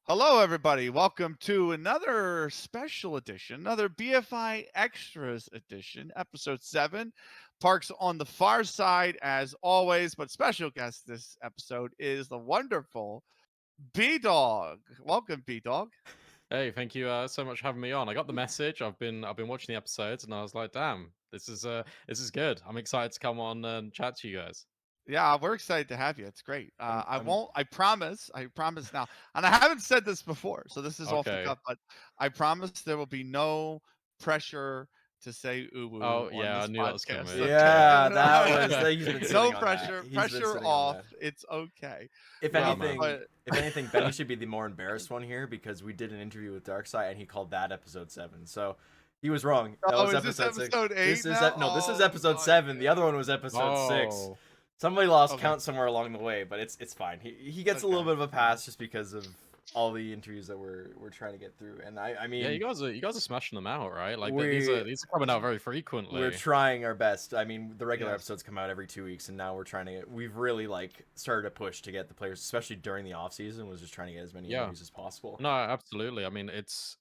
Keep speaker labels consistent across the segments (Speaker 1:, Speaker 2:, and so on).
Speaker 1: Hello, everybody. Welcome to another special edition, another BFI Extras edition, episode 7. Parks on the far side, as always, but special guest this episode is the wonderful BDog. Welcome, BDog.
Speaker 2: Hey, thank you so much for having me on. I got the message. I've been watching the episodes, and I was like, "Damn, this is good." I'm excited to come on and chat to you guys.
Speaker 1: Yeah, we're excited to have you. It's great.
Speaker 3: I'm
Speaker 1: I
Speaker 3: I'm
Speaker 1: won't, I promise now, and I haven't said this before, so this is off the
Speaker 2: Okay.
Speaker 1: cuff, but I promise there will be no pressure to say ooh woo
Speaker 2: Oh
Speaker 1: on
Speaker 2: yeah, I
Speaker 1: this
Speaker 2: knew that was
Speaker 1: podcast.
Speaker 2: coming.
Speaker 1: Okay.
Speaker 2: Yeah.
Speaker 3: Yeah, he's been
Speaker 1: No
Speaker 3: sitting on that.
Speaker 1: pressure,
Speaker 3: He's been
Speaker 1: pressure
Speaker 3: sitting on
Speaker 1: off.
Speaker 3: that.
Speaker 1: It's okay.
Speaker 3: If
Speaker 2: Yeah, man.
Speaker 3: anything,
Speaker 1: But
Speaker 3: if anything, Benny should be the more embarrassed one here because we did an interview with Darkseid and he called that episode 7. So he was wrong. That
Speaker 1: oh,
Speaker 3: was
Speaker 1: is this
Speaker 3: episode 6.
Speaker 1: episode 8
Speaker 3: This is
Speaker 1: now?
Speaker 3: no, this is
Speaker 1: Oh
Speaker 3: episode
Speaker 1: my
Speaker 3: 7. The other
Speaker 1: god.
Speaker 3: one was episode 6.
Speaker 2: Oh,
Speaker 3: Somebody lost
Speaker 1: Okay,
Speaker 3: count somewhere along the way, but it's fine. He
Speaker 1: it's
Speaker 3: gets a little
Speaker 1: okay.
Speaker 3: bit of a pass just because of all the interviews that we're trying to get through. And I
Speaker 2: yeah. You
Speaker 3: mean,
Speaker 2: guys are you guys are smashing them out, right? Like these
Speaker 3: we
Speaker 2: are these are coming out very
Speaker 3: we're
Speaker 2: frequently.
Speaker 3: trying our best. I mean, the regular
Speaker 1: Yes,
Speaker 3: episodes come out every 2 weeks, and now we're trying to get. We've really like started a push to get the players, especially during the off season, was just trying to get as many
Speaker 2: Yeah.
Speaker 3: interviews as possible.
Speaker 2: No, absolutely. I mean, it's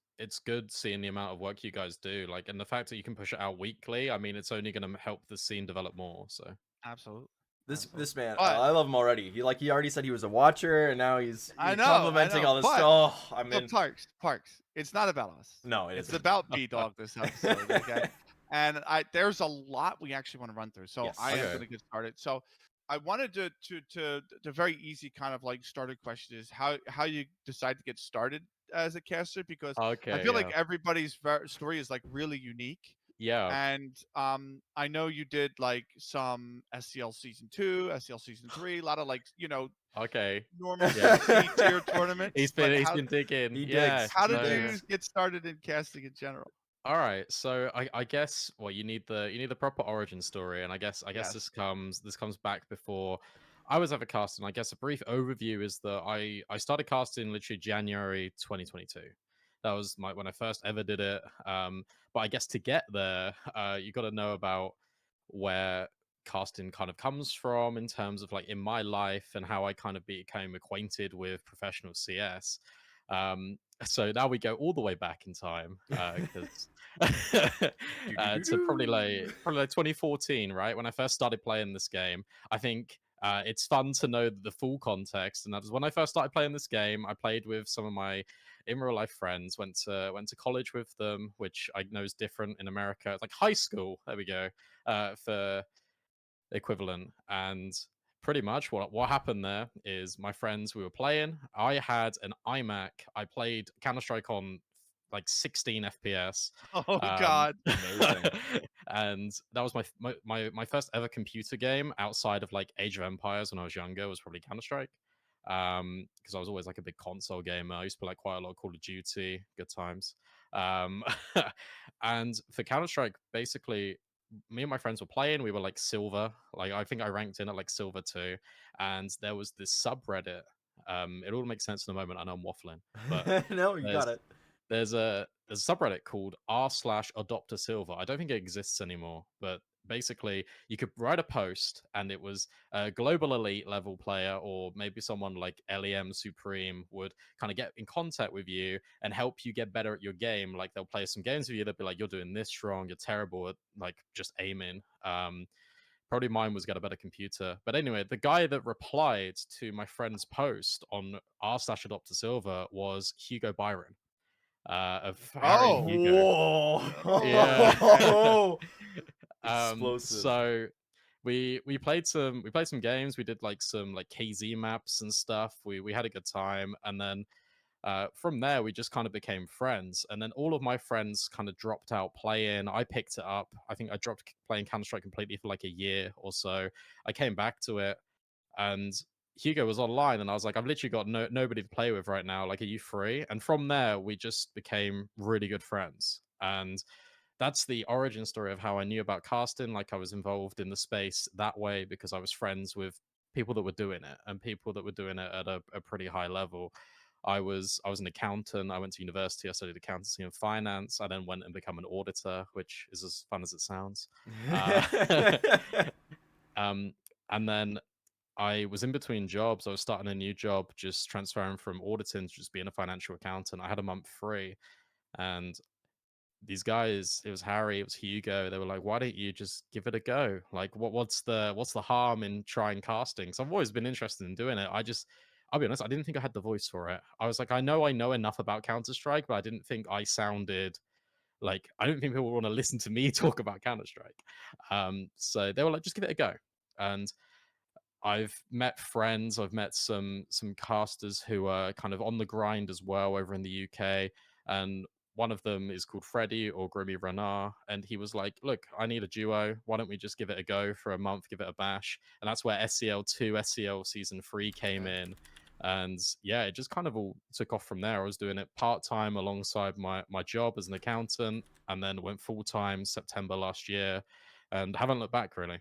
Speaker 2: good seeing the amount of work you guys do. Like, and the fact that you can push it out weekly. I mean, it's only going to help the scene develop more. So.
Speaker 1: absolutely,
Speaker 3: This
Speaker 1: absolutely.
Speaker 3: man,
Speaker 1: But
Speaker 3: I love him already. He already said he was a watcher, and now
Speaker 1: I
Speaker 3: he's
Speaker 1: know, I
Speaker 3: complimenting
Speaker 1: know.
Speaker 3: all this
Speaker 1: But
Speaker 3: stuff. Oh, I'm in.
Speaker 1: Parks. It's not about us.
Speaker 3: No, it
Speaker 1: It's
Speaker 3: isn't.
Speaker 1: about B Dog this episode. Okay, and there's a lot we actually want to run through. So I am
Speaker 3: Yes.
Speaker 1: going
Speaker 2: Okay.
Speaker 1: to get started. So I wanted to the very easy kind of like starter question is how you decide to get started as a caster, because I
Speaker 2: Okay.
Speaker 1: feel like
Speaker 2: Yeah.
Speaker 1: everybody's story is like really unique.
Speaker 2: Yeah.
Speaker 1: And I know you did like some SCL season 2, SCL season 3, a lot of like
Speaker 2: Okay.
Speaker 1: normal
Speaker 2: Yeah.
Speaker 1: C tier tournaments.
Speaker 2: He's
Speaker 1: But
Speaker 2: been he's been digging.
Speaker 3: He
Speaker 2: Yeah.
Speaker 3: digs.
Speaker 1: how
Speaker 3: He
Speaker 1: did
Speaker 2: So
Speaker 1: you
Speaker 3: digs.
Speaker 1: get started in casting in general?
Speaker 2: all right. So I guess well you need the proper origin story, and I guess
Speaker 1: Yes.
Speaker 2: this comes back before I was ever casting. I guess a brief overview is that I started casting literally January 2022. That was my when I first ever did it. But I guess to get there, you got to know about where casting kind of comes from in terms of like in my life and how I kind of became acquainted with professional CS. So now we go all the way back in time because
Speaker 3: Do do do
Speaker 2: to
Speaker 3: do.
Speaker 2: probably like 2014, right when I first started playing this game. I think it's fun to know the full context, and that was when I first started playing this game. I played with some of my in real life friends, went to college with them, which I know is different in America. It's like high school. There we go for equivalent. And pretty much what happened there is my friends we were playing. I had an iMac. I played Counter Strike on like 16 FPS.
Speaker 1: Oh
Speaker 2: Um,
Speaker 1: God.
Speaker 3: Amazing.
Speaker 2: and that was my first ever computer game outside of like Age of Empires when I was younger was probably Counter Strike. Because I was always like a big console gamer. I used to play like quite a lot of Call of Duty, good times. Um, and for Counter Strike, basically me and my friends were playing. We were like silver. Like I think I ranked in at like silver 2, and there was this subreddit. It all makes sense in a moment. I know I'm waffling, but
Speaker 3: No, you got
Speaker 2: there's
Speaker 3: it.
Speaker 2: there's a subreddit called r/adopt a silver. I don't think it exists anymore, but basically you could write a post and it was a global elite level player or maybe someone like LEM Supreme would kind of get in contact with you and help you get better at your game. Like they'll play some games with you, they'll be like, you're doing this wrong, you're terrible at like just aiming. Probably mine was get a better computer. But anyway, the guy that replied to my friend's post on r/adopt a silver was Hugo Byron of Harry
Speaker 1: Oh.
Speaker 2: Hugo. Yeah.
Speaker 3: Whoa! Explosive.
Speaker 2: So we played some games. We did like some like KZ maps and stuff. We had a good time, and then from there we just kind of became friends. And then all of my friends kind of dropped out playing. I picked it up. I think I dropped playing Counter Strike completely for like a year or so. I came back to it, and Hugo was online, and I was like, I've literally got nobody to play with right now. Like, are you free? And from there, we just became really good friends. And that's the origin story of how I knew about casting. Like, I was involved in the space that way because I was friends with people that were doing it and people that were doing it at a pretty high level. I was an accountant. I went to university. I studied accountancy and finance. I then went and become an auditor, which is as fun as it sounds. Uh, um, and then I was in between jobs. I was starting a new job, just transferring from auditing to just being a financial accountant. I had a month free, and these guys, it was Harry, it was Hugo. They were like, "Why don't you just give it a go? Like, what's the harm in trying casting?" So I've always been interested in doing it. I'll be honest, I didn't think I had the voice for it. I was like, I know enough about Counter Strike, but I didn't think I sounded like I don't think people want to listen to me talk about Counter Strike. So they were like, just give it a go. And I've met friends, I've met some casters who are kind of on the grind as well over in the UK, and one of them is called Freddie or Grimmy Renard, and he was like, "Look, I need a duo. Why don't we just give it a go for a month, give it a bash?" And that's where SCL 2, SCL Season 3 came
Speaker 1: Okay.
Speaker 2: in, and yeah, it just kind of all took off from there. I was doing it part time alongside my job as an accountant, and then went full time September last year, and haven't looked back really.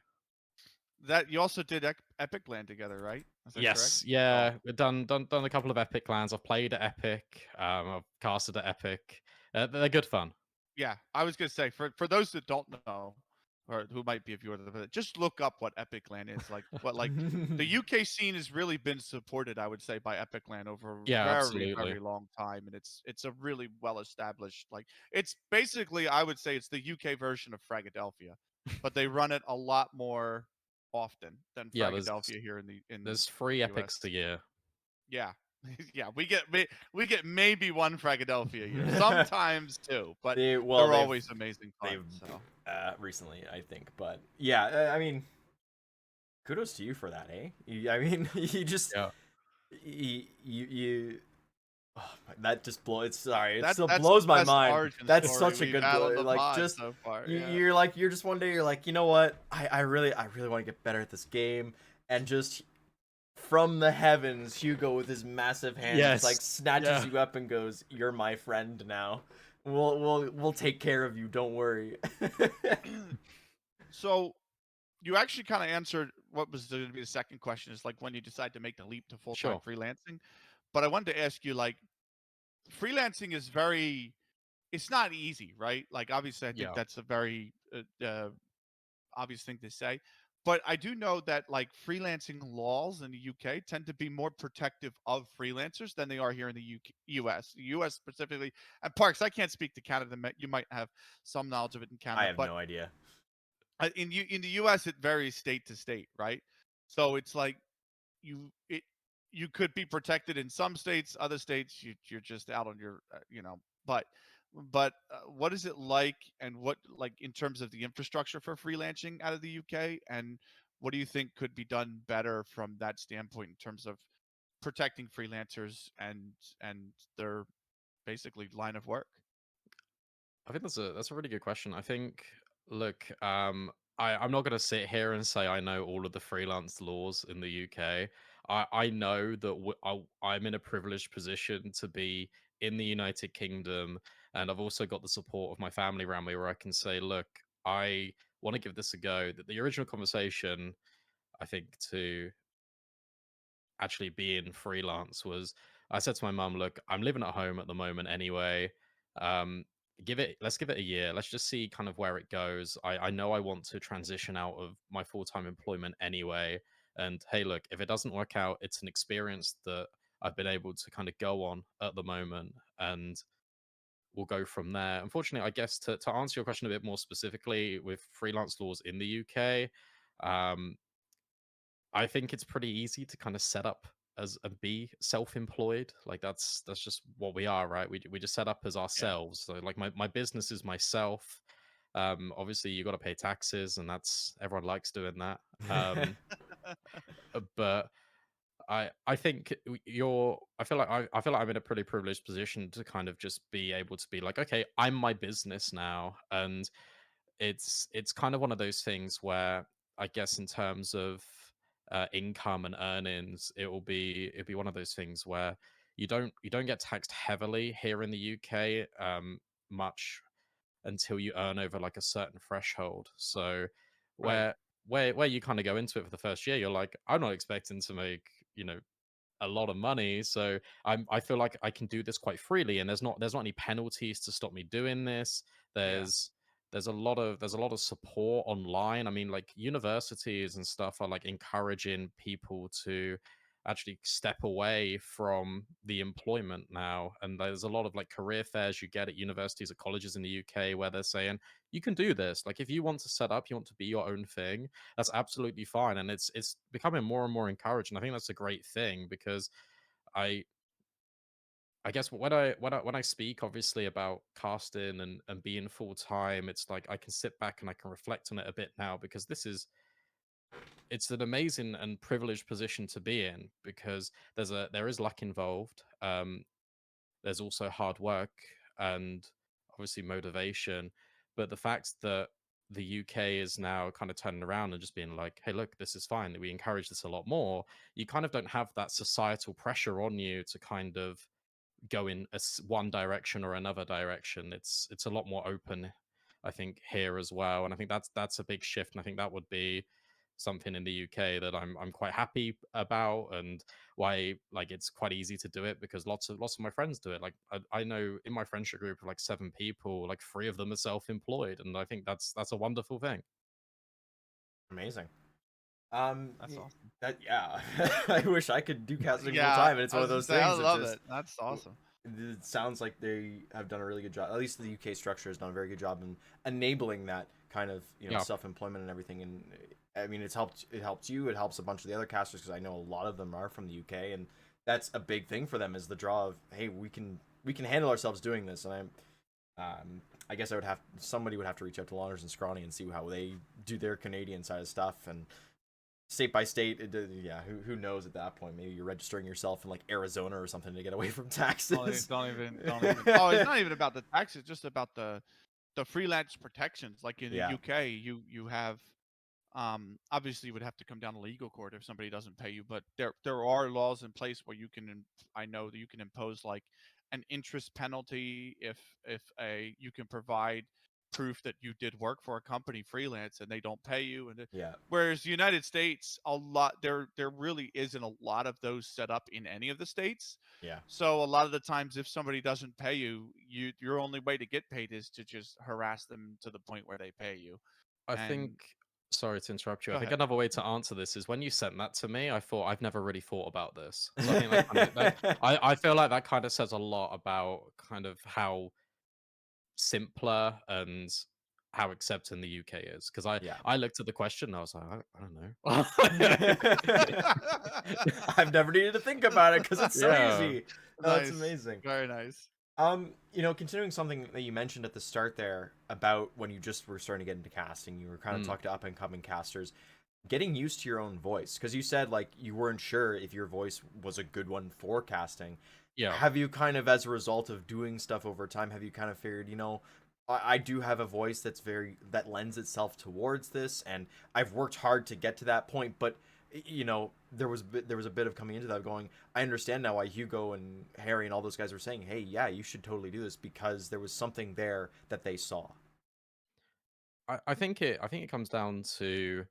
Speaker 1: That you also did Epic Land together, right? Is that correct?
Speaker 2: Yes,
Speaker 1: Oh,
Speaker 2: yeah, we've done a couple of Epic lands. I've played at Epic. I've casted at Epic. They're good fun.
Speaker 1: yeah. I was gonna say for those that don't know, or who might be a viewer, just look up what Epic Land is. Like the UK scene has really been supported, I would say, by Epic Land over a
Speaker 2: Yeah,
Speaker 1: very
Speaker 2: absolutely.
Speaker 1: very long time, and it's a really well established. Like it's basically, I would say, it's the UK version of Fragadelphia, but they run it a lot more often than
Speaker 2: Yeah,
Speaker 1: Fragadelphia here in the
Speaker 2: there's 3 epics
Speaker 1: US.
Speaker 2: a year.
Speaker 1: Yeah. Yeah, we get maybe one Fragadelphia a year, sometimes two, but
Speaker 3: they well
Speaker 1: they're
Speaker 3: they've
Speaker 1: always amazing fun.
Speaker 3: they've
Speaker 1: So
Speaker 3: recently, I think, but yeah, I mean, kudos to you for that, eh? I mean, you just
Speaker 2: Yeah,
Speaker 3: you oh, that just blows. Sorry, it
Speaker 1: that's
Speaker 3: still
Speaker 1: that's the
Speaker 3: blows my
Speaker 1: best
Speaker 3: mind.
Speaker 1: origin
Speaker 3: That's
Speaker 1: story
Speaker 3: such a
Speaker 1: we've
Speaker 3: good
Speaker 1: had on the
Speaker 3: like
Speaker 1: pod
Speaker 3: just
Speaker 1: so far.
Speaker 3: you,
Speaker 1: Yeah,
Speaker 3: you're just one day you're like, you know what, I really want to get better at this game, and just from the heavens, Hugo with his massive hand just like
Speaker 2: yes,
Speaker 3: snatches
Speaker 2: yeah.
Speaker 3: you up and goes, "You're my friend now. We'll take care of you. Don't worry."
Speaker 1: so you actually kind of answered what was going to be the second question, is like when you decide to make the leap to full time
Speaker 2: Sure.
Speaker 1: freelancing. But I wanted to ask you, like, freelancing is very, it's not easy, right? Like obviously, I think
Speaker 2: Yeah,
Speaker 1: that's a very obvious thing to say. But I do know that like freelancing laws in the UK tend to be more protective of freelancers than they are here in the US. The US specifically, and Parks, I can't speak to Canada. You might have some knowledge of it in
Speaker 3: I
Speaker 1: Canada,
Speaker 3: have
Speaker 1: but
Speaker 3: no idea.
Speaker 1: in the US it varies state to state, right? So it's like you it you could be protected in some states, other states you're just out on your but what is it like, and what, like, in terms of the infrastructure for freelancing out of the UK, and what do you think could be done better from that standpoint in terms of protecting freelancers and their basically line of work?
Speaker 2: I think that's a really good question. I think, look, I'm not gonna sit here and say I know all of the freelance laws in the UK. I know that I'm in a privileged position to be in the United Kingdom, and I've also got the support of my family around me where I can say, look, I want to give this a go. That the original conversation, I think, to actually being freelance was I said to my mum, look, I'm living at home at the moment anyway. Um, let's give it a year. Let's just see kind of where it goes. I know I want to transition out of my full-time employment anyway. And hey, look, if it doesn't work out, it's an experience that I've been able to kind of go on at the moment, and we'll go from there. Unfortunately, I guess to answer your question a bit more specifically with freelance laws in the UK, um, I think it's pretty easy to kind of set up as and be self-employed. Like that's just what we are, right? We just set up as
Speaker 1: Yeah.
Speaker 2: ourselves. So like my business is myself. Obviously you got to pay taxes, and that's everyone likes doing that. But I think I feel like I'm in a pretty privileged position to kind of just be able to be like, okay, I'm my business now, and it's kind of one of those things where I guess in terms of income and earnings, it'll be one of those things where you don't get taxed heavily here in the UK much until you earn over like a certain threshold. So
Speaker 1: Right.
Speaker 2: where where you kind of go into it for the first year, you're like, I'm not expecting to make a lot of money, so I feel like I can do this quite freely, and there's not any penalties to stop me doing this.
Speaker 1: Yeah.
Speaker 2: There's there's a lot of support online. I mean, like universities and stuff are like encouraging people to actually step away from the employment now, and there's a lot of like career fairs you get at universities, at colleges in the UK, where they're saying you can do this. Like if you want to set up, you want to be your own thing, that's absolutely fine, and it's becoming more and more encouraged, and I think that's a great thing because I I guess when I speak obviously about casting and being full time, it's like I can sit back and I can reflect on it a bit now because it's an amazing and privileged position to be in because there is luck involved. There's also hard work and obviously motivation, but the fact that the UK is now kind of turning around and just being like, hey, look, this is fine. We encourage this a lot more. You kind of don't have that societal pressure on you to kind of go in one direction or another direction. It's a lot more open, I think, here as well, and I think that's a big shift. And I think that would be something in the UK that I'm quite happy about, and why like it's quite easy to do it because lots of my friends do it. Like I know in my friendship group of like 7 people, like 3 of them are self-employed, and I think that's a wonderful thing.
Speaker 3: Amazing.
Speaker 1: That's awesome.
Speaker 3: That yeah, I wish I could do casting full
Speaker 1: Yeah,
Speaker 3: time, and it's
Speaker 1: I
Speaker 3: one
Speaker 1: was
Speaker 3: of
Speaker 1: gonna
Speaker 3: those
Speaker 1: say, I
Speaker 3: things that
Speaker 1: love
Speaker 3: just
Speaker 1: it. That's awesome.
Speaker 3: it sounds like they have done a really good job. At least the UK structure has done a very good job in enabling that kind of
Speaker 2: Yeah.
Speaker 3: self-employment and everything. And I mean, it's helped. It helps you. It helps a bunch of the other casters because I know a lot of them are from the UK, and that's a big thing for them is the draw of hey, we can handle ourselves doing this. And I guess somebody would have to reach out to Launders and Scrawny and see how they do their Canadian side of stuff and state by state. Yeah, who knows at that point? Maybe you're registering yourself in like Arizona or something to get away from taxes.
Speaker 1: Don't even. Oh, it's not even about the taxes. It's just about the freelance protections. Like in the
Speaker 3: Yeah.
Speaker 1: UK, you have obviously you would have to come down to legal court if somebody doesn't pay you, but there are laws in place where I know that you can impose like an interest penalty if a you can provide proof that you did work for a company freelance and they don't pay you.
Speaker 3: Yeah.
Speaker 1: Whereas the United States, a lot there really isn't a lot of those set up in any of the states.
Speaker 3: Yeah.
Speaker 1: So a lot of the times if somebody doesn't pay you, your only way to get paid is to just harass them to the point where they pay you.
Speaker 2: I think,
Speaker 1: And
Speaker 2: sorry to interrupt you. I
Speaker 1: go
Speaker 2: think
Speaker 1: ahead.
Speaker 2: another way to answer this is when you sent that to me, I thought I've never really thought about this. So I think that kind of I feel like that kind of says a lot about kind of how simpler and how accepting the UK is. Because
Speaker 3: Yeah.
Speaker 2: I looked at the question and I was like, I don't know.
Speaker 3: I've never needed to think about it because it's so
Speaker 2: Yeah.
Speaker 3: easy.
Speaker 1: Nice.
Speaker 3: That's amazing.
Speaker 1: Very nice.
Speaker 3: Continuing something that you mentioned at the start there about when you just were starting to get into casting, you were kind of talking to up and coming casters, getting used to your own voice because you said like you weren't sure if your voice was a good one for casting.
Speaker 2: Yeah.
Speaker 3: Have you kind of, as a result of doing stuff over time, have you kind of figured, I do have a voice that lends itself towards this, and I've worked hard to get to that point, but there was a bit of coming into that going, I understand now why Hugo and Harry and all those guys were saying, hey, yeah, you should totally do this because there was something there that they saw.
Speaker 2: I think it comes down to,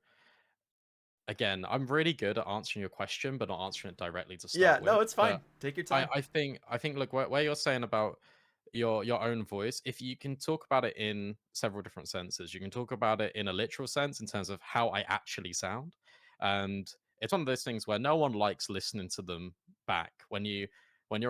Speaker 2: again, I'm really good at answering your question, but not answering it directly to
Speaker 3: Yeah,
Speaker 2: start
Speaker 3: no,
Speaker 2: with.
Speaker 3: it's fine. Take your time.
Speaker 2: I think look where you're saying about your own voice, if you can talk about it in several different senses, you can talk about it in a literal sense in terms of how I actually sound. And it's one of those things where no one likes listening to them back when you're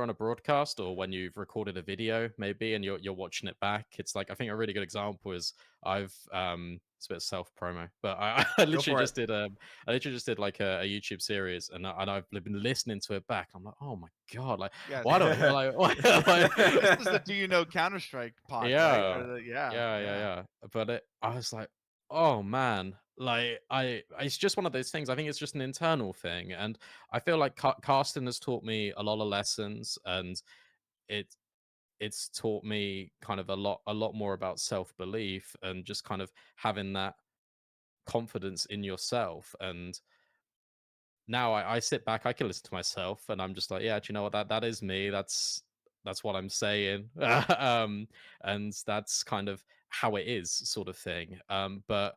Speaker 2: on a broadcast or when you've recorded a video maybe and you're watching it back. It's like, I think a really good example is it's a bit of self promo, but I
Speaker 3: Go
Speaker 2: literally
Speaker 3: for
Speaker 2: just
Speaker 3: it.
Speaker 2: did I literally just did like a YouTube series, and I've been listening to it back. I'm like, oh my god, like
Speaker 1: Yes.
Speaker 2: why do I like,
Speaker 1: This is the Do You Know Counter-Strike pod, right?
Speaker 2: yeah,
Speaker 1: Yeah,
Speaker 2: yeah, yeah,
Speaker 1: yeah.
Speaker 2: yeah. But I was like, oh man, like it's just one of those things. I think it's just an internal thing, and I feel like casting has taught me a lot of lessons, and it it's taught me kind of a lot more about self belief and just kind of having that confidence in yourself. And now I sit back, I can listen to myself, and I'm just like, yeah, do you know what? That is me. That's what I'm saying, and that's kind of how it is, sort of thing. But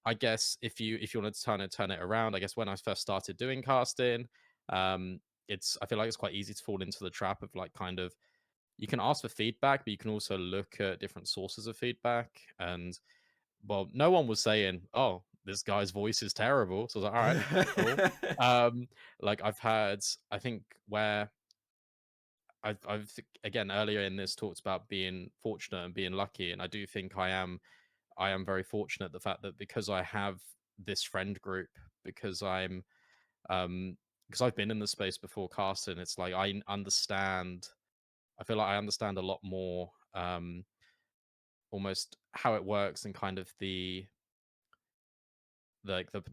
Speaker 2: I guess if you want to turn it around, I guess when I first started doing casting, um, I feel like it's quite easy to fall into the trap of like kind of, you can ask for feedback, but you can also look at different sources of feedback. And well, no one was saying, "Oh, this guy's voice is terrible." So I was like, "All right, cool." Um, like I've had, I think where again earlier in this talked about being fortunate and being lucky, and I do think I am very fortunate the fact that because I have this friend group, because I'm um because I've been in the space before casting, it's like I feel like I understand a lot more almost how it works and kind of the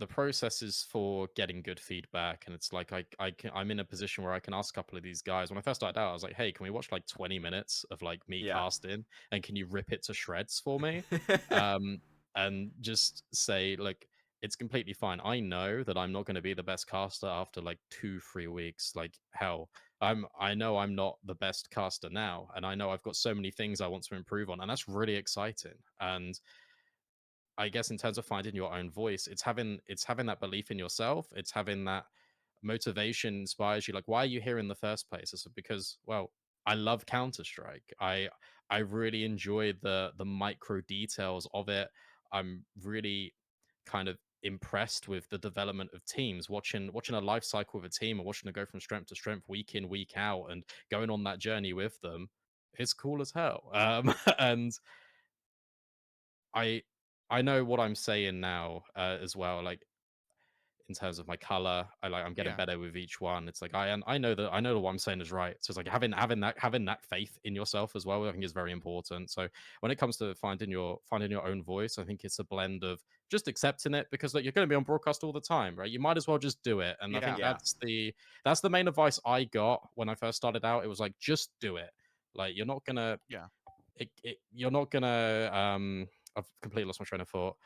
Speaker 2: processes for getting good feedback. And it's like I'm in a position where I can ask a couple of these guys. When I first started out, I was like, hey, can we watch like 20 minutes of like me
Speaker 3: Yeah.
Speaker 2: casting, and can you rip it to shreds for me? um and just say like, it's completely fine. I know that I'm not going to be the best caster after like 2-3 weeks. Like hell, I know I'm not the best caster now, and I know I've got so many things I want to improve on, and that's really exciting. And I guess in terms of finding your own voice, it's having that belief in yourself. It's having that motivation inspires you. Like, why are you here in the first place? It's because, well, I love Counter Strike. I really enjoy the micro details of it. I'm really kind of impressed with the development of teams. Watching a life cycle of a team and watching it go from strength to strength, week in, week out, and going on that journey with them. It's cool as hell. And I I know what I'm saying now, as well. Like in terms of my color, I'm getting
Speaker 1: Yeah.
Speaker 2: better with each one. It's like I know that what I'm saying is right. So it's like having that faith in yourself as well. I think is very important. So when it comes to finding your own voice, I think it's a blend of just accepting it, because like, you're going to be on broadcast all the time, right? You might as well just do it. And I
Speaker 1: Yeah.
Speaker 2: think
Speaker 3: Yeah.
Speaker 2: that's the main advice I got when I first started out. It was like, just do it. Like
Speaker 1: Yeah.
Speaker 2: you're not gonna I've completely lost my train of thought.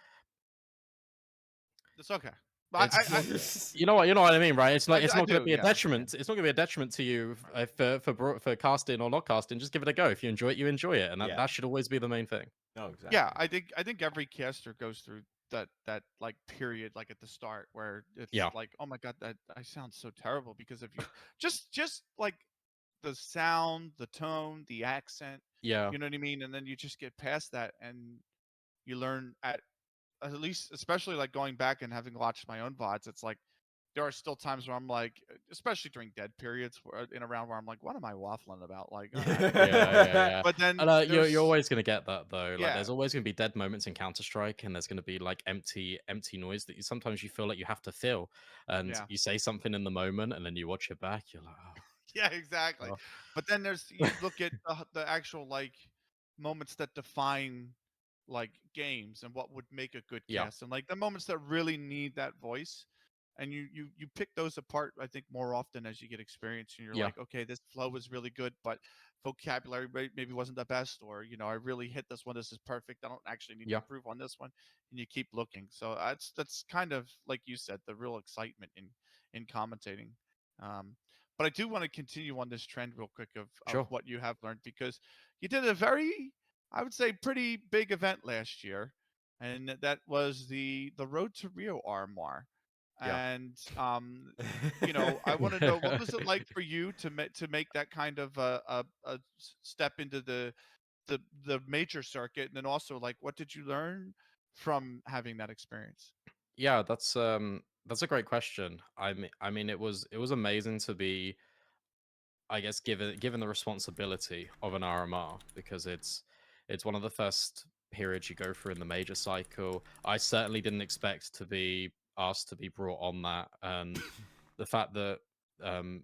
Speaker 1: It's okay. But
Speaker 2: It's
Speaker 1: I
Speaker 2: you know what I mean, right? It's like it's
Speaker 1: I
Speaker 2: not going to
Speaker 1: do.
Speaker 2: be a
Speaker 1: Yeah. I understand.
Speaker 2: detriment. It's not going to be a detriment to you for casting or not casting. Just give it a go. If you enjoy it, you enjoy it, and
Speaker 3: Yeah.
Speaker 2: that should always be the main thing.
Speaker 3: No,
Speaker 1: Yeah,
Speaker 3: exactly.
Speaker 1: I think every caster goes through that like period like at the start where it's
Speaker 2: Yeah,
Speaker 1: like, oh my god, that I sound so terrible because of you. Just like the sound, the tone, the accent,
Speaker 2: yeah,
Speaker 1: you know what I mean? And then you just get past that and you learn at least, especially like going back and having watched my own VODs, it's like there are still times where I'm like, especially during dead periods where, in a round where I'm like, what am I waffling about? Like, I don't know.
Speaker 2: yeah.
Speaker 1: But then
Speaker 2: And you're
Speaker 1: there's
Speaker 2: always going to get that though. Like,
Speaker 1: yeah,
Speaker 2: there's always going to be dead moments in Counter Strike, and there's going to be like empty noise that sometimes you feel like you have to fill, and
Speaker 1: yeah.
Speaker 2: you say something in the moment, and then you watch it back, you're like,
Speaker 1: Yeah, exactly.
Speaker 2: oh,
Speaker 1: But then there's you look at the actual like moments that define like games and what would make a good
Speaker 2: yeah,
Speaker 1: cast and like the moments that really need that voice and you pick those apart I think more often as you get experience and you're
Speaker 2: yeah,
Speaker 1: like okay this flow was really good but vocabulary maybe wasn't the best or you know I really hit this one this is perfect I don't actually need to
Speaker 2: yeah,
Speaker 1: improve on this one and you keep looking so that's kind of like you said the real excitement in commentating um but I do want to continue on this trend real quick of
Speaker 2: sure,
Speaker 1: what you have learned because you did a very, I would say, pretty big event last year, and that was the Road to Rio Armoire.
Speaker 3: Yeah.
Speaker 1: And you know, I want to know what was it
Speaker 2: yeah.
Speaker 1: like for you to make that kind of step into the major circuit, and then also like what did you learn from having that experience?
Speaker 2: Yeah, that's a great question. I mean it was amazing to be, I guess, given the responsibility of an RMR, because it's one of the first periods you go through in the major cycle. I certainly didn't expect to be asked to be brought on that, and the fact that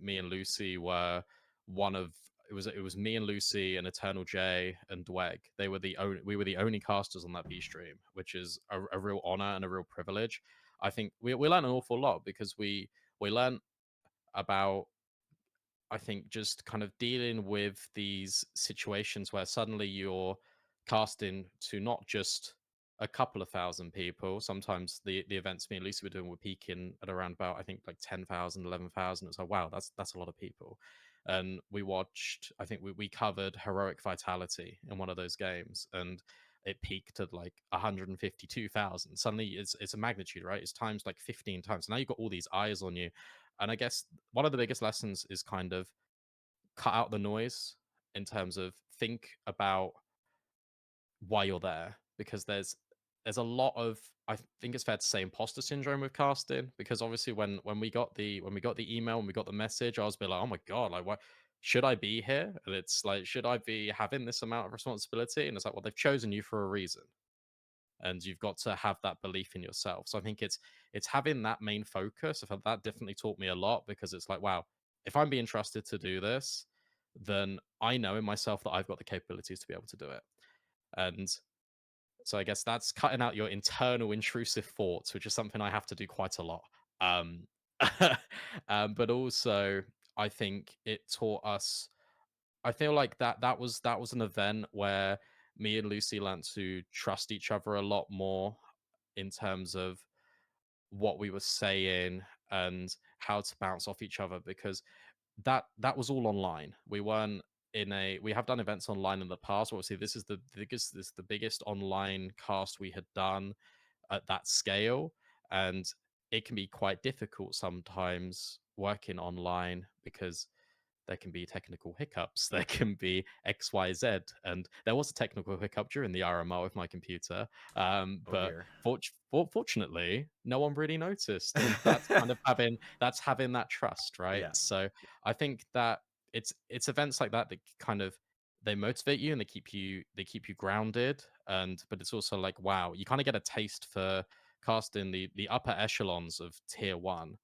Speaker 2: me and Lucy were one of it was me and Lucy and Eternal J and Dweg. We were the only casters on that B stream, which is a real honor and a real privilege. I think we learned an awful lot, because we learned about, I think, just kind of dealing with these situations where suddenly you're casting to not just a couple of thousand people. Sometimes the events me and Lucy were doing were peaking at around about, I think, like 10,000, 11,000. It's like, wow, that's a lot of people. And we watched, I think we covered Heroic Vitality in one of those games, and it peaked at like 152,000. Suddenly it's a magnitude, right? It's times like 15 times. So now you've got all these eyes on you. And I guess one of the biggest lessons is kind of cut out the noise, in terms of think about why you're there, because there's a lot of, I think it's fair to say, imposter syndrome with casting, because obviously when we got the email and we got the message, I was a bit like, oh my god, like what, should I be here? And it's like, should I be having this amount of responsibility? And it's like, well, they've chosen you for a reason, and you've got to have that belief in yourself. So I think it's having that main focus. I felt that definitely taught me a lot, because it's like, wow, if I'm being trusted to do this, then I know in myself that I've got the capabilities to be able to do it. And so I guess that's cutting out your internal intrusive thoughts, which is something I have to do quite a lot. Um, but also, I think it taught us. I feel like that was an event where me and Lucy learned to trust each other a lot more in terms of what we were saying and how to bounce off each other, because that was all online. We weren't in a we have done events online in the past. Obviously, this is the biggest online cast we had done at that scale, and it can be quite difficult sometimes working online, because there can be technical hiccups, there can be XYZ, and there was a technical hiccup during the RMR with my computer,
Speaker 3: Oh
Speaker 2: but
Speaker 3: dear.
Speaker 2: fortunately no one really noticed, and that's having that trust, right?
Speaker 3: Yeah.
Speaker 2: So I think that it's events like that that kind of, they motivate you and they keep you grounded, and but it's also like, wow, you kind of get a taste for casting the upper echelons of tier one.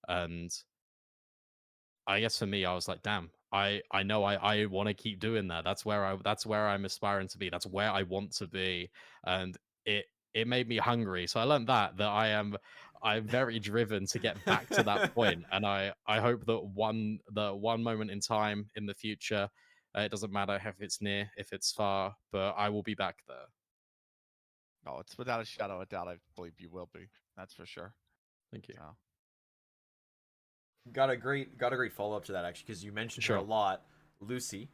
Speaker 2: And I guess for me, I was like, damn, I know I want to keep doing that. That's where I'm aspiring to be. That's where I want to be. And it made me hungry. So I learned that I'm very driven to get back to that point. And I hope that one moment in time in the future, it doesn't matter if it's near, if it's far, but I will be back there.
Speaker 1: Oh, it's without a shadow of doubt. I believe you will be. That's for sure.
Speaker 2: Thank you.
Speaker 1: So,
Speaker 3: Got a great follow up to that actually, because you mentioned her a
Speaker 2: Sure.
Speaker 3: lot, Lucy.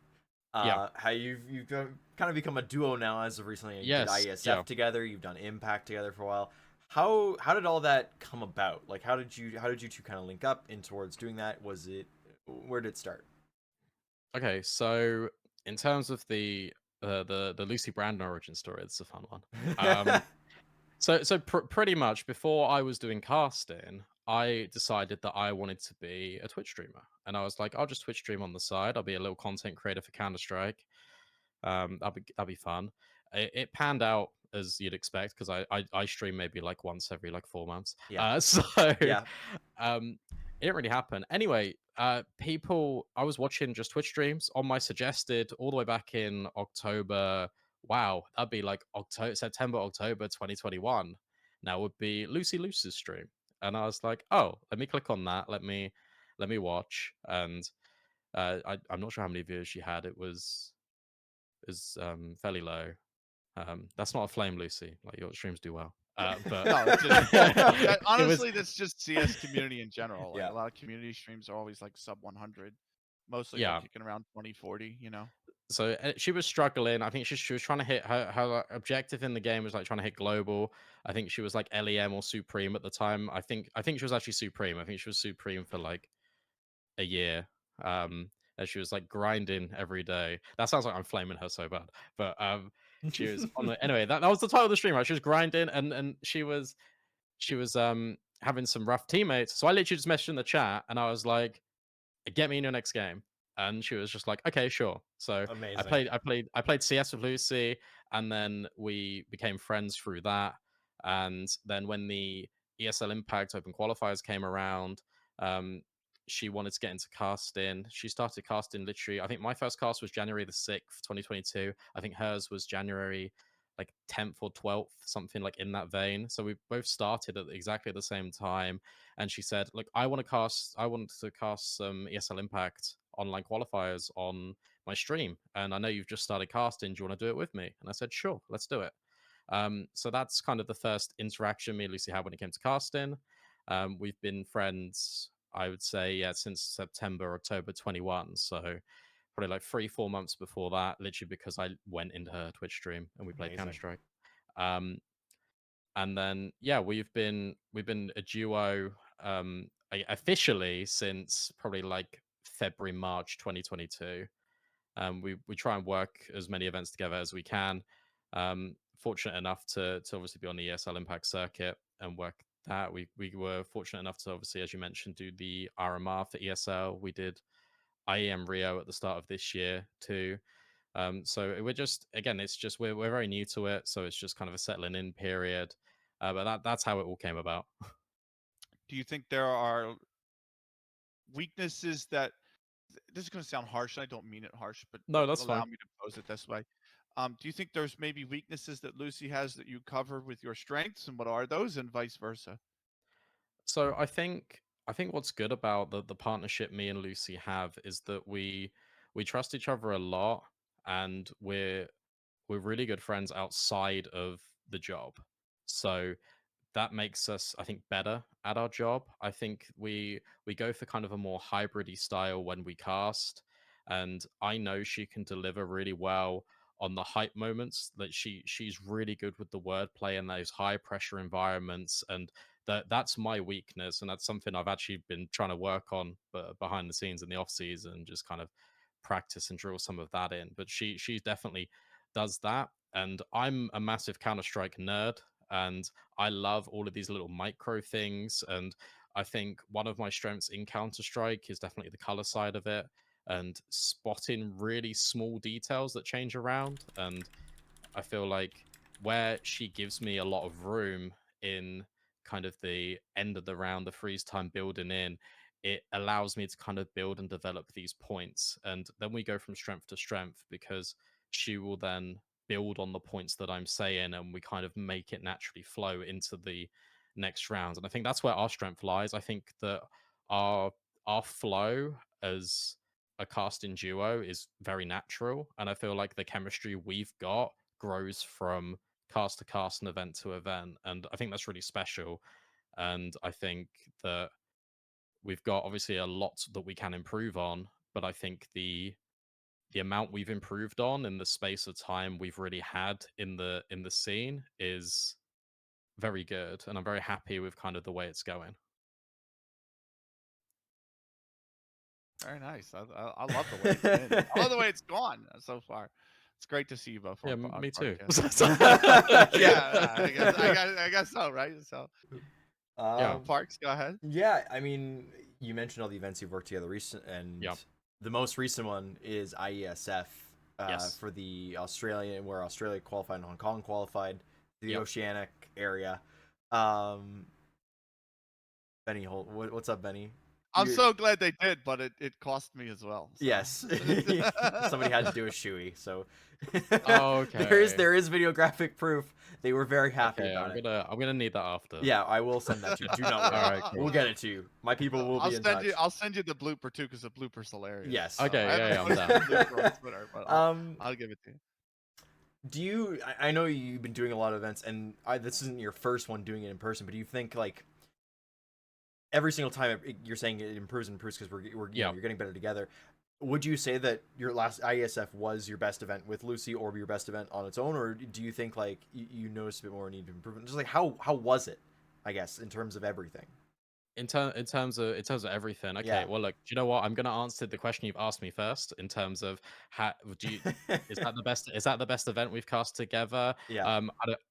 Speaker 2: Yeah.
Speaker 3: How you've kind of become a duo now as of recently. You did
Speaker 2: Yes.
Speaker 3: IESF
Speaker 2: Yeah.
Speaker 3: together. You've done Impact together for a while. How did all that come about? Like how did you two kind of link up in towards doing that? Was it where did it start?
Speaker 2: Okay. So in terms of the Lucy Brandon origin story, it's a fun one. So pretty much before I was doing casting, I decided that I wanted to be a Twitch streamer, and I was like, I'll just Twitch stream on the side. I'll be a little content creator for Counter Strike. That'll be fun. It panned out as you'd expect, because I stream maybe like once every like 4 months.
Speaker 3: Yeah.
Speaker 2: So
Speaker 3: Yeah.
Speaker 2: um, it didn't really happen. Anyway, people, I was watching just Twitch streams on my suggested all the way back in October. Wow, that'd be like September, October 2021. Now would be Lucy Luce's stream, and I was like, oh, let me click on that. Let me watch, and I'm not sure how many viewers she had. It was fairly low. That's not a flame, Lucy. Like, your streams do well. But
Speaker 1: no, it's just
Speaker 2: it was,
Speaker 1: honestly, that's just CS community in general. Like
Speaker 3: Yeah.
Speaker 1: a lot of community streams are always like sub 100, mostly like
Speaker 2: yeah.
Speaker 1: kicking around 20, 40. You know.
Speaker 2: So she was struggling. I think she was trying to hit her objective in the game was like trying to hit global. I think she was like LEM or Supreme at the time. I think she was actually Supreme. I think she was Supreme for like a year. And she was like grinding every day. That sounds like I'm flaming her so bad. But she was on the anyway, that was the title of the stream, right? She was grinding, and she was having some rough teammates. So I literally just messaged in the chat and I was like, get me in your next game. And she was just like, okay, sure. So I
Speaker 3: Amazing.
Speaker 2: played, I played, I played CS with Lucy, and then we became friends through that. And then when the ESL Impact Open Qualifiers came around, um, she wanted to get into casting. She started casting literally. I think my first cast was January the 6th, 2022. I think hers was January like 10th or 12th, something like in that vein. So we both started at exactly the same time, and she said, "Look, I want to cast some ESL Impact online qualifiers on my stream, and I know you've just started casting. Do you want to do it with me?" And I said, "Sure, let's do it." So that's kind of the first interaction me and Lucy had when it came to casting. We've been friends, I would say, yeah, since September, October 21. So probably like 3, 4 months before that, literally because I went into her Twitch stream and we played Counter
Speaker 3: Amazing.
Speaker 2: Strike. Um, and then yeah, we've been a duo officially since probably like February, March 2022. We try and work as many events together as we can. fortunate enough to obviously be on the ESL Impact circuit and work that. We were fortunate enough to obviously, as you mentioned, do the RMR for ESL. We did IEM Rio at the start of this year too. So we're just, again, it's just we're very new to it, so it's just kind of a settling in period. But that's how it all came about.
Speaker 1: Do you think there are weaknesses that this is going to sound harsh, and I don't mean it harsh, but
Speaker 2: No, that's
Speaker 1: allow
Speaker 2: fine.
Speaker 1: me to pose it this way. Do you think there's maybe weaknesses that Lucy has that you cover with your strengths, and what are those, and vice versa?
Speaker 2: So I think what's good about the partnership me and Lucy have is that we trust each other a lot, and we're really good friends outside of the job. So that makes us, I think, better at our job. I think we go for kind of a more hybridy style when we cast, and I know she can deliver really well on the hype moments. That she's really good with the wordplay in those high pressure environments, and that's my weakness, and that's something I've actually been trying to work on behind the scenes in the off season, just kind of practice and drill some of that in. But she definitely does that, and I'm a massive Counter Strike nerd, and I love all of these little micro things. And I think one of my strengths in Counter Strike is definitely the color side of it and spotting really small details that change around. And I feel like where she gives me a lot of room in kind of the end of the round, the freeze time building in, it allows me to kind of build and develop these points. And then we go from strength to strength because she will then build on the points that I'm saying, and we kind of make it naturally flow into the next round. And I think that's where our strength lies. I think that our our flow as a casting duo is very natural, and I feel like the chemistry we've got grows from cast to cast and event to event, and I think that's really special. And I think that we've got obviously a lot that we can improve on, but I think the amount we've improved on in the space of time we've really had in the scene is very good, and I'm very happy with kind of the way it's going.
Speaker 1: Very nice. I love the way it's been. I love the way it's gone so far. It's great to see you both
Speaker 2: Yeah,
Speaker 1: on
Speaker 2: me too.
Speaker 1: podcast.
Speaker 3: Yeah.
Speaker 1: I guess so, right? So,
Speaker 2: Yeah,
Speaker 1: Parks, go ahead.
Speaker 3: Yeah, I mean, you mentioned all the events you've worked together recent, and
Speaker 2: yeah,
Speaker 3: the most recent one is IESF
Speaker 2: yes,
Speaker 3: for the Australian, where Australia qualified and Hong Kong qualified, the
Speaker 2: yep.
Speaker 3: Oceanic area. Um, Benny, what's up, Benny?
Speaker 1: I'm
Speaker 3: You're,
Speaker 1: so glad they did, but it cost me as well. So.
Speaker 3: yes, somebody had to do a shoey, so
Speaker 2: Okay,
Speaker 3: there is videographic proof. They were very happy
Speaker 2: okay.
Speaker 3: about
Speaker 2: I'm
Speaker 3: it.
Speaker 2: gonna I'm gonna need that after.
Speaker 3: Yeah, I will send that to you. Do not
Speaker 2: All
Speaker 3: worry.
Speaker 2: right,
Speaker 3: We'll
Speaker 2: cool.
Speaker 3: get it to you. My people will be in touch.
Speaker 1: I'll send you the blooper too, because the blooper's hilarious.
Speaker 3: Yes.
Speaker 1: So I
Speaker 2: Okay,
Speaker 1: haven't
Speaker 2: yeah, I'm
Speaker 1: posted
Speaker 2: down.
Speaker 1: the blooper on Twitter, but
Speaker 3: Um,
Speaker 1: I'll give it to you.
Speaker 3: do you? I know you've been doing a lot of events, and this isn't your first one doing it in person. But do you think like every single time you're saying it improves and improves because we're you know
Speaker 2: Yeah.
Speaker 3: you're getting better together? Would you say that your last IESF was your best event with Lucy, or your best event on its own, or do you think like you noticed a bit more need of improvement? Just like how was it? I guess in terms of everything.
Speaker 2: In terms of everything, okay.
Speaker 3: Yeah.
Speaker 2: Well, look, do you know what? I'm gonna answer the question you've asked me first. In terms of how do you is that the best? Is that the best event we've cast together?
Speaker 3: Yeah.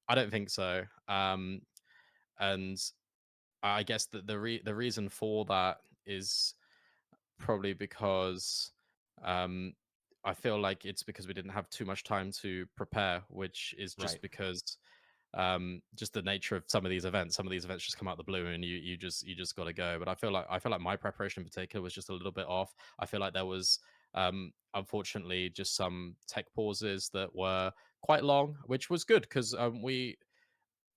Speaker 2: I don't think so. And I guess that the reason for that is probably because um, I feel like it's because we didn't have too much time to prepare, which is
Speaker 3: Right.
Speaker 2: just because just the nature of some of these events. Some of these events just come out the blue, and you just got to go. But I feel like my preparation in particular was just a little bit off. I feel like there was unfortunately just some tech pauses that were quite long, which was good because we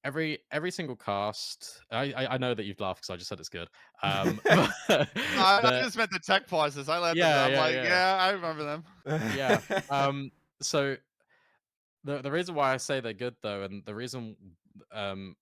Speaker 2: every single cast. I know that you've laughed because I just said it's good.
Speaker 1: I
Speaker 2: The
Speaker 1: just meant the tech pauses. I let them know.
Speaker 2: Yeah,
Speaker 1: I'm
Speaker 2: yeah,
Speaker 1: like,
Speaker 2: yeah,
Speaker 1: yeah, I remember them.
Speaker 2: yeah. So the reason why I say they're good though, and the reason um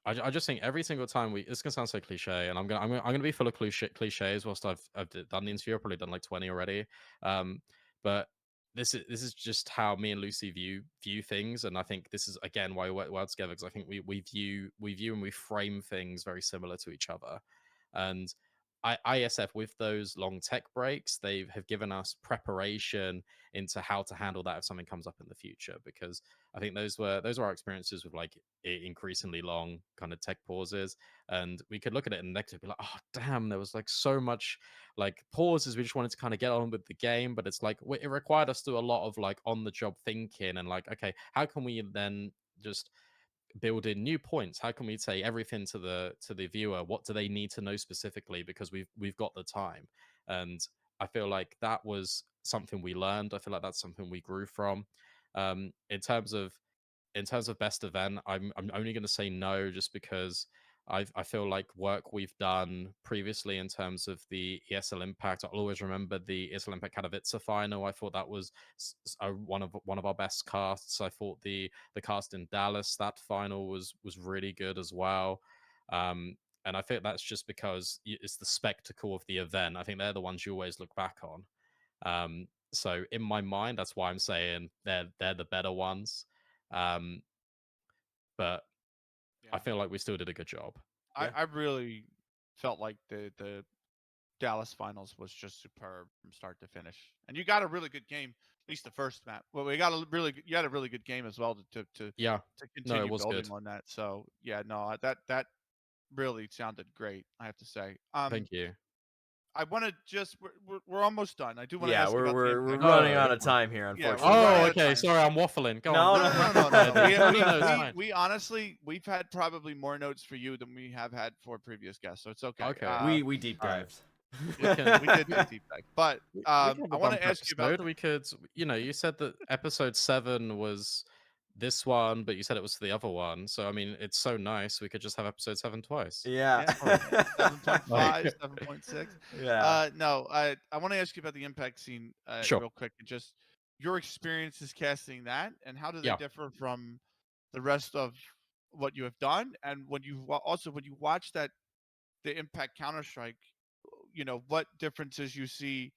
Speaker 2: I just think every single time it's gonna sound so cliche, and I'm gonna be full of cliches whilst done the interview. I've probably done like 20 already. But this is just how me and Lucy view things, and I think this is again why we work well together, because I think we view and we frame things very similar to each other. And ISF, with those long tech breaks, they have given us preparation into how to handle that if something comes up in the future. Because I think those were our experiences with like increasingly long kind of tech pauses, and we could look at it and negative, be like, oh damn, there was like so much like pauses. We just wanted to kind of get on with the game, but it's like it required us to do a lot of like on the job thinking and like, okay, how can we then just build in new points? How can we say everything to the viewer? What do they need to know specifically? Because we've got the time. And I feel like that was something we learned. I feel like that's something we grew from. In terms of best event, I'm only going to say no, just because I feel like work we've done previously in terms of the ESL Impact. I'll always remember the ESL Impact Katowice final. I thought that was one of our best casts. I thought the cast in Dallas, that final was really good as well. Um, and I think that's just because it's the spectacle of the event. I think they're the ones you always look back on. So in my mind, that's why I'm saying they're the better ones. Um, but I
Speaker 1: Yeah.
Speaker 2: feel like we still did a good job.
Speaker 3: Yeah.
Speaker 1: I really felt like the Dallas finals was just superb from start to finish, and you got a really good game. At least the first map. Well, you had a really good game as well
Speaker 2: Yeah,
Speaker 1: to
Speaker 2: no, it
Speaker 1: continue
Speaker 2: was
Speaker 1: building
Speaker 2: good.
Speaker 1: on that. So yeah, no, that really sounded great. I have to say.
Speaker 2: Thank you.
Speaker 1: I want to just we're almost done. I do want to
Speaker 3: Yeah,
Speaker 1: ask
Speaker 3: we're
Speaker 1: about the
Speaker 3: we're
Speaker 1: impact.
Speaker 3: running
Speaker 2: Oh,
Speaker 3: out of
Speaker 2: oh,
Speaker 3: time here,
Speaker 1: Yeah, we're running
Speaker 3: unfortunately.
Speaker 2: oh,
Speaker 1: out of
Speaker 2: okay.
Speaker 1: time.
Speaker 2: Sorry, I'm waffling. Go on.
Speaker 3: No,
Speaker 1: No, no, no,
Speaker 3: no.
Speaker 1: no,
Speaker 2: Yeah,
Speaker 1: no.
Speaker 2: dude. No, no, it's
Speaker 1: We
Speaker 2: fine.
Speaker 1: we honestly we've had probably more notes for you than we have had for previous guests, so it's okay.
Speaker 2: Okay.
Speaker 3: we deep
Speaker 2: All right.
Speaker 3: dived.
Speaker 2: We can.
Speaker 1: We did
Speaker 2: We,
Speaker 1: do a deep dive, but
Speaker 2: we can have
Speaker 1: I
Speaker 2: a
Speaker 1: want to
Speaker 2: bumper
Speaker 1: ask you about.
Speaker 2: episode. We could. You said that episode 7 was this one, but you said it was the other one. So I mean, it's so nice. We could just have episode 7 twice.
Speaker 3: Yeah.
Speaker 1: Yeah,
Speaker 2: Sorry. Like,
Speaker 1: 7.5, 7.6.
Speaker 3: Yeah.
Speaker 1: No, I want to ask you about the impact scene
Speaker 2: sure.
Speaker 1: real quick, and just your experiences casting that, and how do they
Speaker 2: Yeah.
Speaker 1: differ from the rest of what you have done, and also when you watch the Impact Counter Strike, what differences you see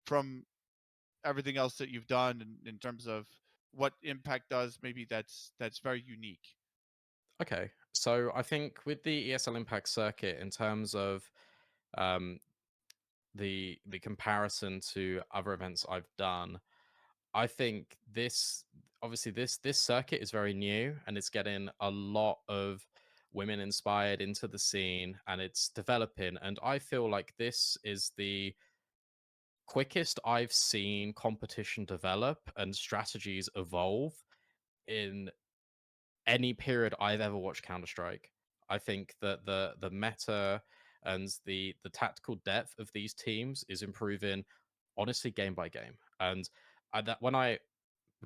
Speaker 1: from everything else that you've done in terms of what Impact does, maybe that's very unique.
Speaker 2: Okay. So I think with the ESL Impact circuit, in terms of um, the comparison to other events I've done, I think this obviously this circuit is very new and it's getting a lot of women inspired into the scene and it's developing. And I feel like this is the quickest I've seen competition develop and strategies evolve in any period I've ever watched Counter Strike. I think that the meta and the tactical depth of these teams is improving honestly game by game. And that when I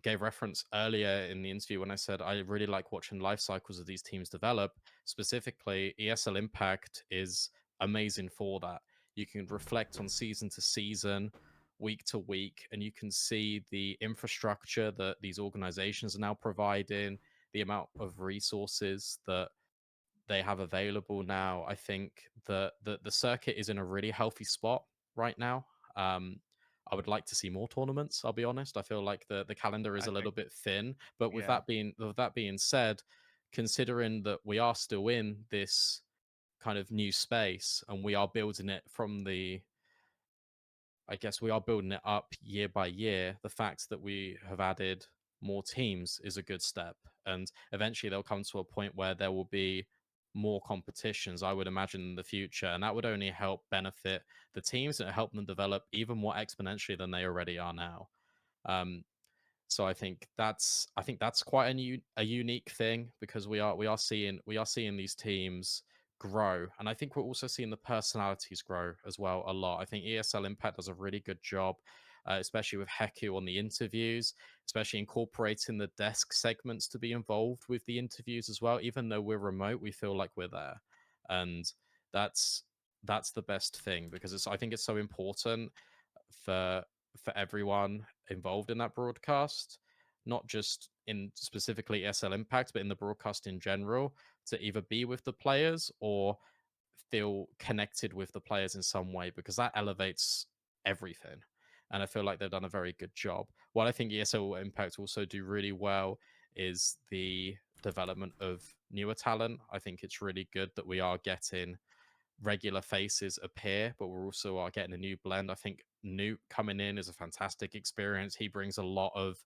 Speaker 2: gave reference earlier in the interview when I said I really like watching life cycles of these teams develop. Specifically, ESL Impact is amazing for that. You can reflect on season to season, week to week, and you can see the infrastructure that these organizations are now providing, the amount of resources that they have available now. I think that the circuit is in a really healthy spot right now. I would like to see more tournaments. I'll be honest. I feel like the calendar is
Speaker 1: I
Speaker 2: a
Speaker 1: think,
Speaker 2: little bit thin. But
Speaker 1: yeah,
Speaker 2: with that being said, considering that we are still in this kind of new space and we are building it from the I guess we are building it up year by year. The fact that we have added more teams is a good step. And eventually they'll come to a point where there will be more competitions, I would imagine, in the future. And that would only help benefit the teams and help them develop even more exponentially than they already are now. Um, so I think that's quite a unique thing because we are seeing these teams grow, and I think we're also seeing the personalities grow as well a lot. I think ESL Impact does a really good job, especially with Heku on the interviews, especially incorporating the desk segments to be involved with the interviews as well. Even though we're remote, we feel like we're there, and that's that's the best thing because I think it's so important for everyone involved in that broadcast, not just in specifically SL Impact, but in the broadcast in general, to either be with the players or feel connected with the players in some way, because that elevates everything. And I feel like they've done a very good job. What I think ESL Impact also do really well is the development of newer talent. I think it's really good that we are getting regular faces appear, but we're also are getting a new blend. I think Newt coming in is a fantastic experience. He brings a lot of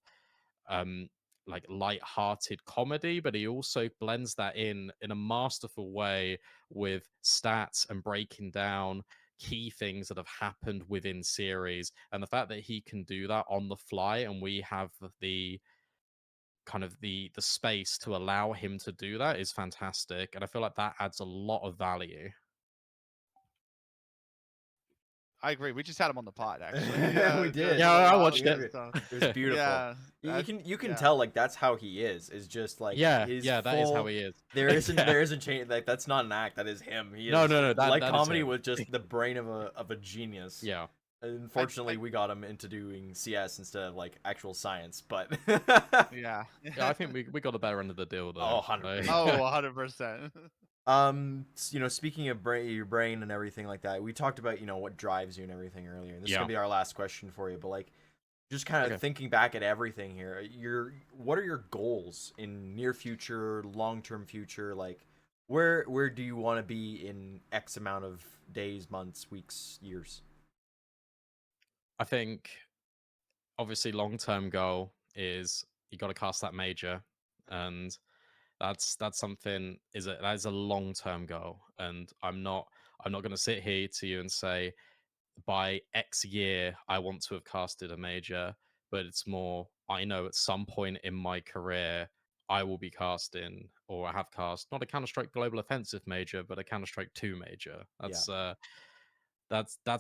Speaker 2: um like light-hearted comedy, but he also blends that in a masterful way with stats and breaking down key things that have happened within series. And the fact that he can do that on the fly, and we have the kind of the space to allow him to do that, is fantastic. And I feel like that adds a lot of value.
Speaker 1: I agree. We just had him on the pod actually.
Speaker 3: We
Speaker 1: Just
Speaker 3: did.
Speaker 1: a
Speaker 2: Yeah,
Speaker 1: little
Speaker 2: I
Speaker 1: while
Speaker 2: watched
Speaker 1: ago.
Speaker 2: it.
Speaker 1: So,
Speaker 3: It was beautiful.
Speaker 1: yeah,
Speaker 3: You can
Speaker 1: yeah.
Speaker 3: tell like that's how he is just like
Speaker 2: Yeah,
Speaker 3: his
Speaker 2: yeah, that is how
Speaker 3: full.
Speaker 2: he is.
Speaker 3: There isn't
Speaker 2: Yeah.
Speaker 3: there isn't change, like that's not an act, that is him. He
Speaker 2: No,
Speaker 3: is
Speaker 2: no, no,
Speaker 3: like
Speaker 2: that is
Speaker 3: comedy
Speaker 2: him.
Speaker 3: with just the brain of a genius.
Speaker 2: Yeah.
Speaker 3: Unfortunately, we got him into doing CS instead of like actual science, but
Speaker 1: Yeah.
Speaker 2: Yeah, I think we got the better end of the deal though.
Speaker 3: Oh, 100%.
Speaker 1: Oh, 100%.
Speaker 3: Speaking of your brain and everything like that, we talked about what drives you and everything earlier. And this is
Speaker 2: Yeah.
Speaker 3: gonna be our last question for you, but like, just kind of
Speaker 2: Okay.
Speaker 3: thinking back at everything here, what are your goals in near future, long term future? Like, where do you want to be in X amount of days, months, weeks, years?
Speaker 2: I think obviously long-term goal is you got to cast that major, and that's something that is a long-term goal. And I'm not going to sit here to you and say by X year I want to have casted a major, but it's more I know at some point in my career I will be casting, or I have cast, not a Counter-Strike Global Offensive major, but a Counter-Strike 2 major. That's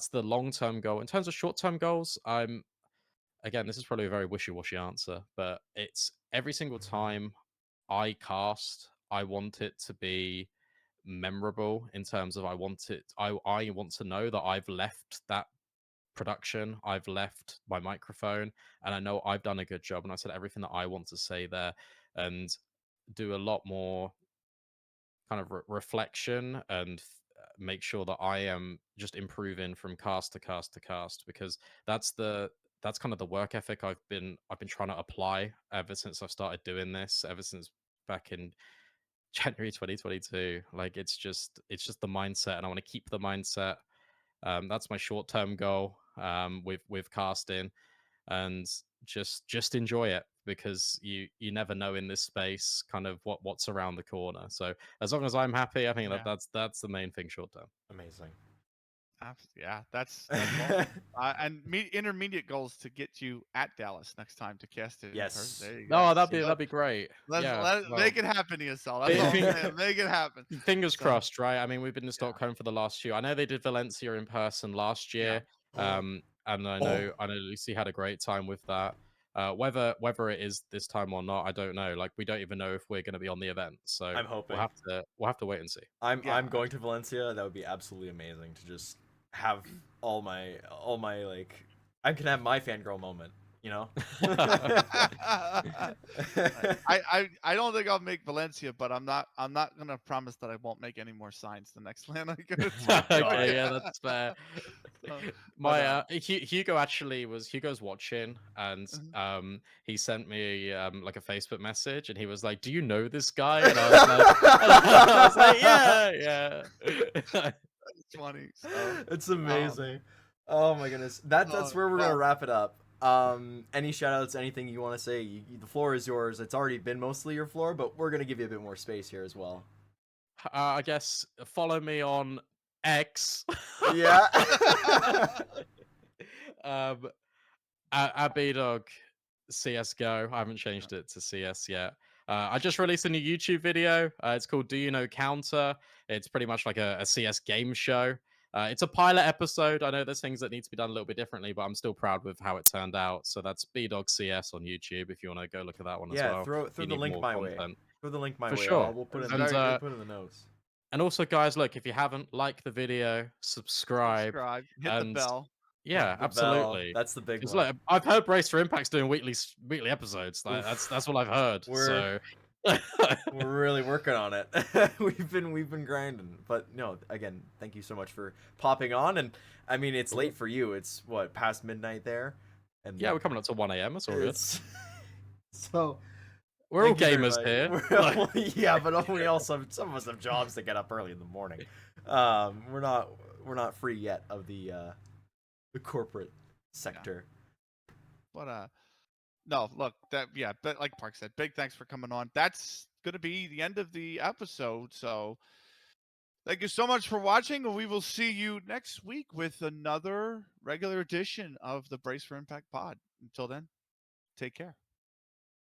Speaker 2: the long-term goal. In terms of short-term goals, again, this is probably a very wishy-washy answer, but it's every single time I cast, I want it to be memorable in terms of I want to know that I've left that production, I've left my microphone, and I know I've done a good job, and I said everything that I want to say there, and do a lot more kind of reflection, and make sure that I am just improving from cast to cast to cast, because that's kind of the work ethic I've been trying to apply ever since I've started doing this, ever since back in January 2022. Like it's just the mindset, and I want to keep the mindset. That's my short term goal with casting, and just enjoy it, because you never know in this space kind of what's around the corner. So as long as I'm happy, I think
Speaker 1: Yeah.
Speaker 2: that's the main thing short term.
Speaker 3: Amazing.
Speaker 1: Yeah, that's awesome. And intermediate goals to get you at Dallas next time to cast it in person.
Speaker 3: Yes.
Speaker 1: There you
Speaker 2: No,
Speaker 1: go.
Speaker 2: that'd be great.
Speaker 1: Let's
Speaker 2: Well,
Speaker 1: make it happen, ESL. That's all I'm saying. Make it happen.
Speaker 2: fingers
Speaker 1: So,
Speaker 2: crossed, right? I mean, we've been to Stockholm for the last few. I know they did Valencia in person last year, and I know Lucy had a great time with that. Whether it is this time or not, I don't know. Like, we don't even know if we're going to be on the event, so
Speaker 3: I'm hoping.
Speaker 2: we'll have to wait and see.
Speaker 3: I'm going to Valencia. That would be absolutely amazing to just have all my like I can have my fangirl moment, you know.
Speaker 1: I don't think I'll make Valencia, but I'm not gonna promise that I won't make any more signs the next land I go to.
Speaker 2: Okay, yeah, that's fair.
Speaker 1: But,
Speaker 2: Hugo's watching, and he sent me like a Facebook message, and he was like, "Do you know this guy?" And I was like, "Yeah."
Speaker 1: it's funny. So,
Speaker 3: It's amazing. Oh my goodness. That's where we're gonna wrap it up. Any shout outs, anything you want to say? The floor is yours. It's already been mostly your floor, but we're gonna give you a bit more space here as well.
Speaker 2: I guess follow me on X.
Speaker 3: Yeah.
Speaker 2: At BDog CSGO. I haven't changed it to CS yet. I just released a new YouTube video. It's called Do You Know Counter? It's pretty much like a CS game show. It's a pilot episode. I know there's things that need to be done a little bit differently, but I'm still proud with how it turned out. So that's BDog CS on YouTube if you want to go look at that one as well.
Speaker 3: throw the link my way. Throw the link my way.
Speaker 2: Sure.
Speaker 3: We'll put it
Speaker 2: And,
Speaker 3: put it in the notes.
Speaker 2: And also, guys, look, if you haven't liked the video, subscribe.
Speaker 1: hit the bell.
Speaker 2: Yeah,
Speaker 3: The
Speaker 2: absolutely.
Speaker 3: Bell. That's the big one.
Speaker 2: Look, I've heard Brace for Impact's doing weekly episodes. Like, that's what I've heard.
Speaker 3: We're really working on it. we've been grinding. But no, again, thank you so much for popping on. And I mean, it's late for you. It's what, past midnight there? And
Speaker 2: yeah, we're coming up to 1 a.m. It's all good.
Speaker 3: So
Speaker 2: we're all gamers here.
Speaker 3: Yeah, but we also some of us have jobs to get up early in the morning. We're not free yet of the corporate sector.
Speaker 1: But no, look, but like Park said, big thanks for coming on. That's gonna be the end of the episode. So thank you so much for watching, and we will see you next week with another regular edition of the Brace for Impact pod. Until then, take care.